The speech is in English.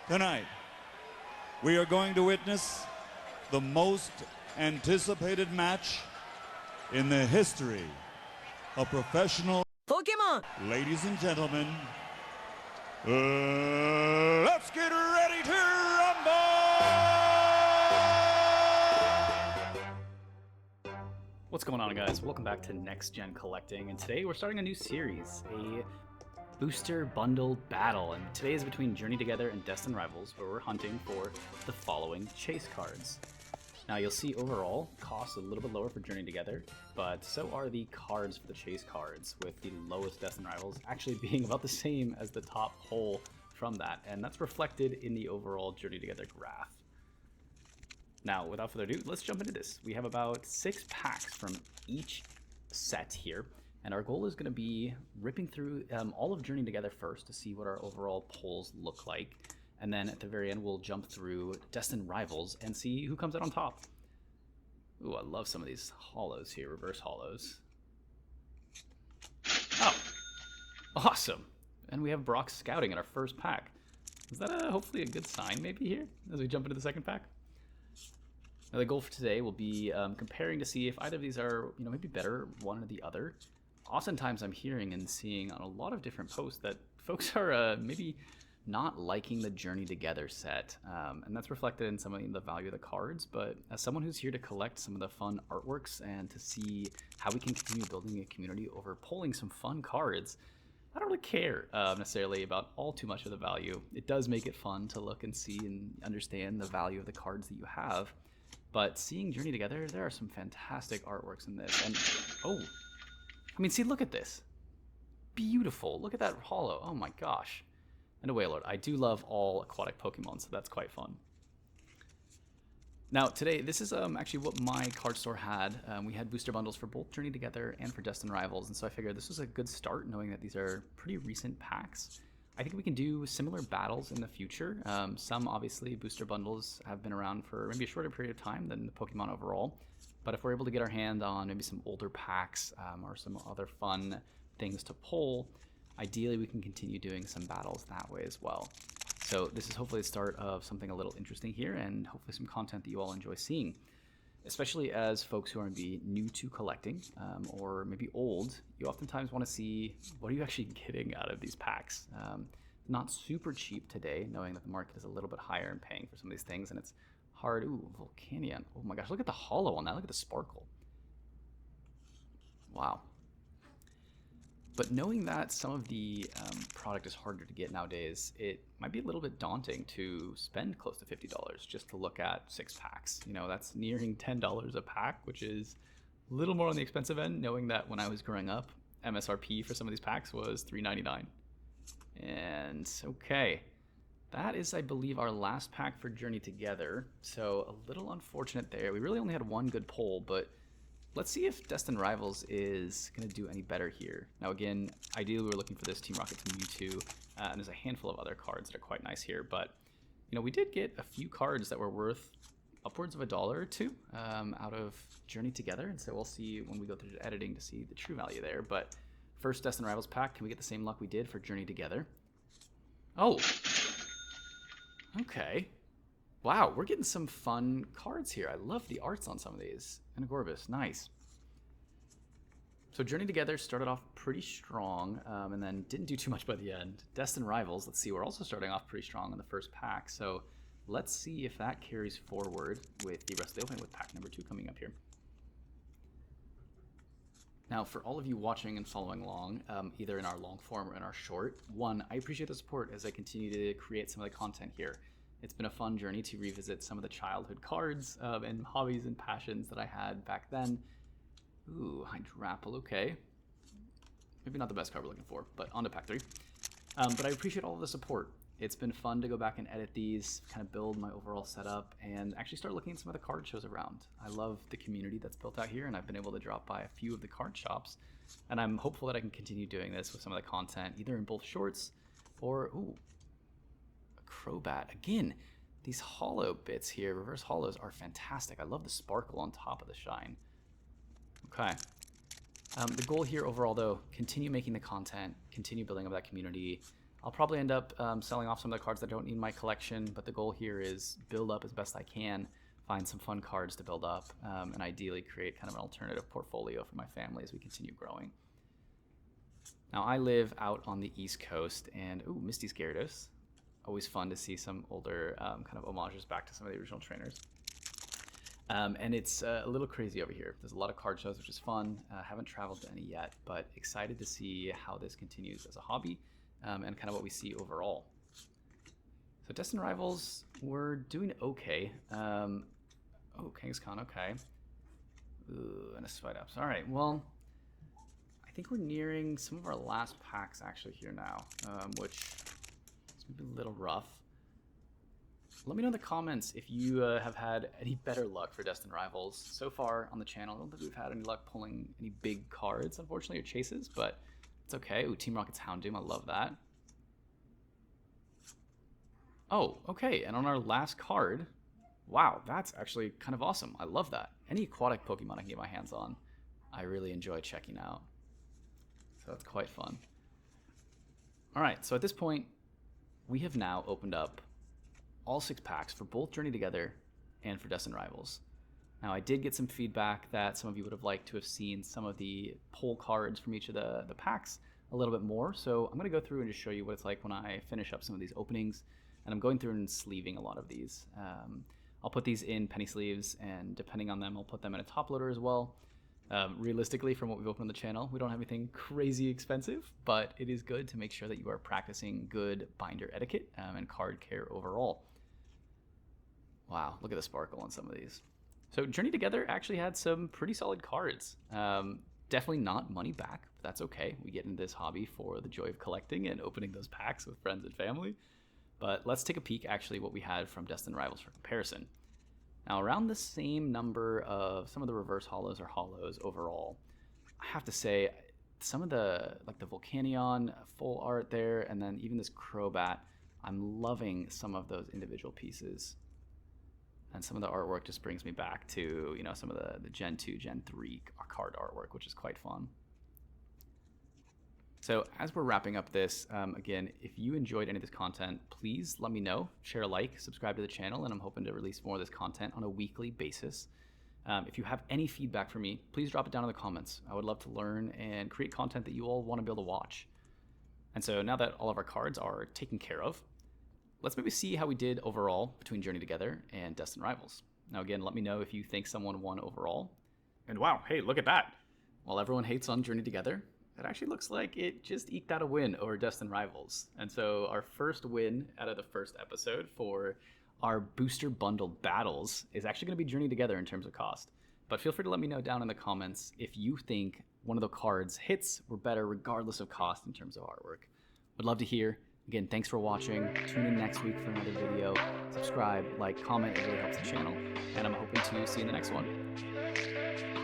Tonight, we are going to witness the most anticipated match in the history of professional Pokémon! Ladies and gentlemen, let's get ready to rumble! What's going on, guys? Welcome back to NextGen Collecting, and today we're starting a new series, a Booster Bundle Battle, and today is between Journey Together and Destined Rivals, where we're hunting for the following chase cards. Now you'll see overall costs a little bit lower for Journey Together, but so are the cards for the chase cards, with the lowest Destined Rivals actually being about the same as the top pull from that, and that's reflected in the overall Journey Together graph. Now, without further ado, let's jump into this. We have about 6 packs from each set here, and our goal is going to be ripping through all of Journey Together first to see what our overall pulls look like. And then at the very end, we'll jump through Destined Rivals and see who comes out on top. Ooh, I love some of these hollows here, reverse hollows. Oh, awesome. And we have Brock Scouting in our first pack. Is that hopefully a good sign maybe here as we jump into the second pack? Now the goal for today will be comparing to see if either of these are, maybe better one or the other. Oftentimes I'm hearing and seeing on a lot of different posts that folks are maybe not liking the Journey Together set, and that's reflected in some of the value of the cards. But as someone who's here to collect some of the fun artworks and to see how we can continue building a community over pulling some fun cards, I don't really care necessarily about all too much of the value. It does make it fun to look and see and understand the value of the cards that you have. But seeing Journey Together, there are some fantastic artworks in this. And oh, I mean, see, look at this. Beautiful. Look at that hollow. Oh my gosh. And a Wailord. I do love all aquatic Pokemon, so that's quite fun. Now, today, this is actually what my card store had. We had booster bundles for both Journey Together and for Destined Rivals, and so I figured this was a good start, knowing that these are pretty recent packs. I think we can do similar battles in the future. Some, obviously, booster bundles have been around for maybe a shorter period of time than the Pokemon overall. But if we're able to get our hand on maybe some older packs or some other fun things to pull, ideally we can continue doing some battles that way as well. So this is hopefully the start of something a little interesting here, and hopefully some content that you all enjoy seeing. Especially as folks who are maybe new to collecting or maybe old, you oftentimes want to see what are you actually getting out of these packs. Not super cheap today, knowing that the market is a little bit higher and paying for some of these things, and it's hard. Ooh, Volcanion. Oh my gosh, look at the hollow on that. Look at the sparkle. Wow. But knowing that some of the product is harder to get nowadays, it might be a little bit daunting to spend close to $50 just to look at 6 packs. That's nearing $10 a pack, which is a little more on the expensive end, knowing that when I was growing up, MSRP for some of these packs was $3.99. And okay, that is, I believe, our last pack for Journey Together. So a little unfortunate there. We really only had one good pull, but let's see if Destined Rivals is going to do any better here. Now again, ideally we're looking for this Team Rocket to Mewtwo, and there's a handful of other cards that are quite nice here, but we did get a few cards that were worth upwards of $1 or $2 out of Journey Together, and so we'll see when we go through the editing to see the true value there. But first Destined Rivals pack, can we get the same luck we did for Journey Together? Oh, okay. Wow, we're getting some fun cards here. I love the arts on some of these. And a Gorbis, nice. So Journey Together started off pretty strong and then didn't do too much by the end. Destined Rivals, let's see, we're also starting off pretty strong in the first pack. So let's see if that carries forward with the rest of the opening, with pack number 2 coming up here. Now, for all of you watching and following along, either in our long form or in our short, one, I appreciate the support as I continue to create some of the content here. It's been a fun journey to revisit some of the childhood cards and hobbies and passions that I had back then. Ooh, Hydrapple, okay. Maybe not the best card we're looking for, but on to pack 3. But I appreciate all of the support. It's been fun to go back and edit these, kind of build my overall setup, and actually start looking at some of the card shows around. I love the community that's built out here, and I've been able to drop by a few of the card shops, and I'm hopeful that I can continue doing this with some of the content, either in both shorts or, ooh, Crobat. Again, these hollow bits here, reverse hollows, are fantastic. I love the sparkle on top of the shine. Okay. The goal here overall, though, continue making the content, continue building up that community. I'll probably end up selling off some of the cards that don't need in my collection, but the goal here is build up as best I can, find some fun cards to build up, and ideally create kind of an alternative portfolio for my family as we continue growing. Now, I live out on the East Coast, and ooh, Misty Gyarados. Always fun to see some older kind of homages back to some of the original trainers. And it's a little crazy over here. There's a lot of card shows, which is fun. Haven't traveled to any yet, but excited to see how this continues as a hobby and kind of what we see overall. So Destined Rivals, we're doing okay. Oh, Kangaskhan, okay. Ooh, and a Swidups. All right, well, I think we're nearing some of our last packs actually here now, which is maybe a little rough. Let me know in the comments if you have had any better luck for Destined Rivals. So far on the channel, I don't think we've had any luck pulling any big cards, unfortunately, or chases, but it's okay. Ooh, Team Rocket's Houndoom, I love that. Oh, okay, and on our last card, wow, that's actually kind of awesome. I love that. Any aquatic Pokemon I can get my hands on, I really enjoy checking out. So that's quite fun. All right, so at this point, we have now opened up all 6 packs for both Journey Together and for Destined Rivals. Now, I did get some feedback that some of you would have liked to have seen some of the pull cards from each of the packs a little bit more, so I'm going to go through and just show you what it's like when I finish up some of these openings, and I'm going through and sleeving a lot of these. I'll put these in penny sleeves, and depending on them, I'll put them in a top loader as well. Realistically, from what we've opened on the channel, we don't have anything crazy expensive, but it is good to make sure that you are practicing good binder etiquette and card care overall. Wow, look at the sparkle on some of these. So Journey Together actually had some pretty solid cards. Definitely not money back, but that's okay. We get into this hobby for the joy of collecting and opening those packs with friends and family. But let's take a peek actually what we had from Destined Rivals for comparison. Now, around the same number of some of the reverse holos or holos overall, I have to say some of the, like the Volcanion full art there, and then even this Crobat, I'm loving some of those individual pieces. And some of the artwork just brings me back to, you know, some of the Gen 2, Gen 3 card artwork, which is quite fun. So as we're wrapping up this, again, if you enjoyed any of this content, please let me know, share a like, subscribe to the channel, and I'm hoping to release more of this content on a weekly basis. If you have any feedback for me, please drop it down in the comments. I would love to learn and create content that you all want to be able to watch. And so now that all of our cards are taken care of, let's maybe see how we did overall between Journey Together and Destined Rivals. Now again, let me know if you think someone won overall. And wow, hey, look at that. While everyone hates on Journey Together, it actually looks like it just eked out a win over Destined Rivals. And so our first win out of the first episode for our booster bundle battles is actually going to be Journey Together in terms of cost. But feel free to let me know down in the comments if you think one of the cards hits were better regardless of cost in terms of artwork. Would love to hear. Again, thanks for watching. Tune in next week for another video. Subscribe, like, comment, it really helps the channel. And I'm hoping to see you in the next one.